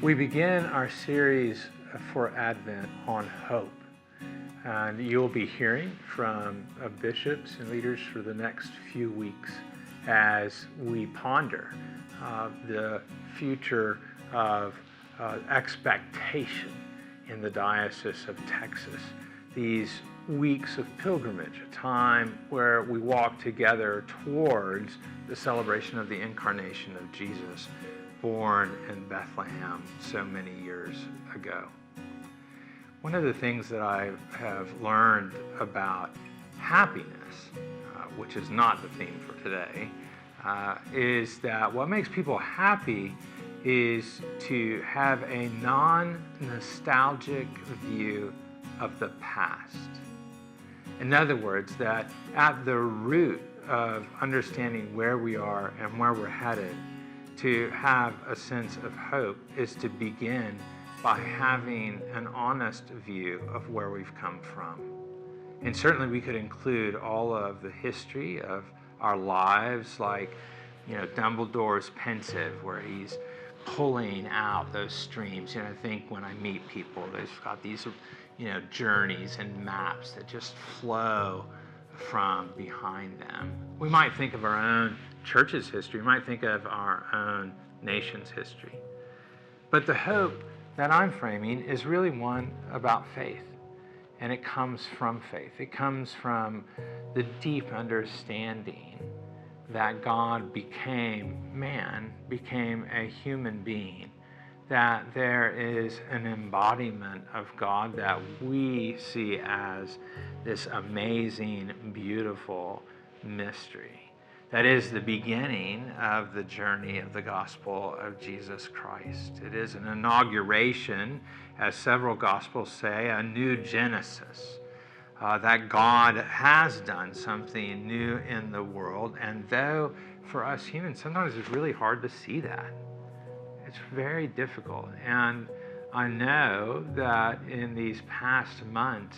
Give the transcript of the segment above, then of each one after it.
We begin our series for Advent on hope. And you'll be hearing from bishops and leaders for the next few weeks as we ponder the future of expectation in the Diocese of Texas. These weeks of pilgrimage, a time where we walk together towards the celebration of the incarnation of Jesus, born in Bethlehem so many years ago. One of the things that I have learned about happiness, which is not the theme for today, is that what makes people happy is to have a non-nostalgic view of the past. In other words, that at the root of understanding where we are and where we're headed, to have a sense of hope is to begin by having an honest view of where we've come from. And certainly we could include all of the history of our lives, like, Dumbledore's Pensive, where he's pulling out those streams. I think when I meet people, they've got these, journeys and maps that just flow from behind them. We might think of our own church's history. We might think of our own nation's history. But the hope that I'm framing is really one about faith. And it comes from faith. It comes from the deep understanding that God became man, became a human being, that there is an embodiment of God that we see as this amazing, beautiful mystery. That is the beginning of the journey of the gospel of Jesus Christ. It is an inauguration, as several gospels say, a new Genesis. That God has done something new in the world, and though for us humans, sometimes it's really hard to see that. It's very difficult, and I know that in these past months,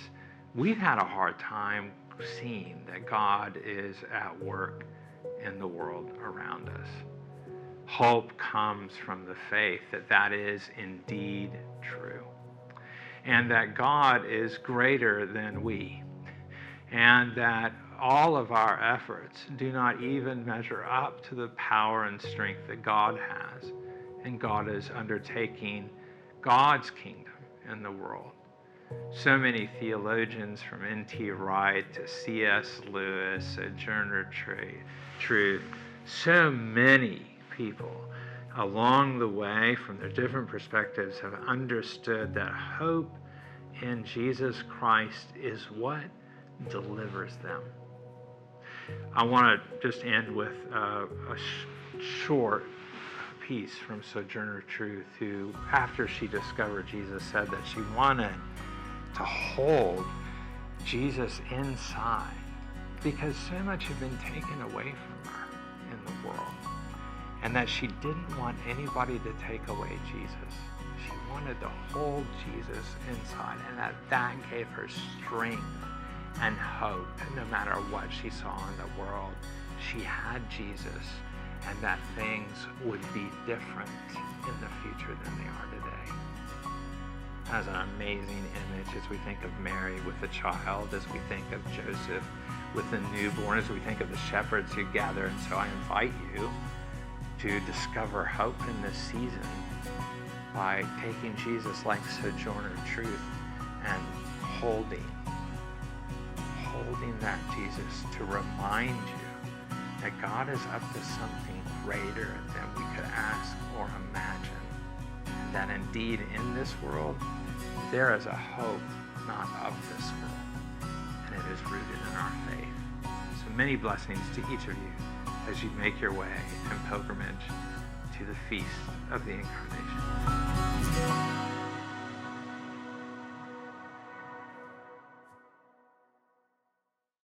we've had a hard time seeing that God is at work in the world around us. Hope comes from the faith that that is indeed true, and that God is greater than we, and that all of our efforts do not even measure up to the power and strength that God has, and God is undertaking God's kingdom in the world. So many theologians, from N.T. Wright to C.S. Lewis, Sojourner Truth, so many people along the way from their different perspectives have understood that hope in Jesus Christ is what delivers them. I want to just end with a short piece from Sojourner Truth, who, after she discovered Jesus, said that she wanted to hold Jesus inside because so much had been taken away from her in the world, and that she didn't want anybody to take away Jesus. She wanted to hold Jesus inside, and that gave her strength and hope. And no matter what she saw in the world, she had Jesus, and that things would be different in the future than they are today. As an amazing image as we think of Mary with the child, as we think of Joseph with the newborn, as we think of the shepherds who gather. And so I invite you to discover hope in this season by taking Jesus like Sojourner Truth and holding that Jesus to remind you that God is up to something greater than we could ask or imagine. And that indeed in this world, there is a hope not of this world, and it is rooted in our faith. So many blessings to each of you as you make your way in pilgrimage to the feast of the Incarnation.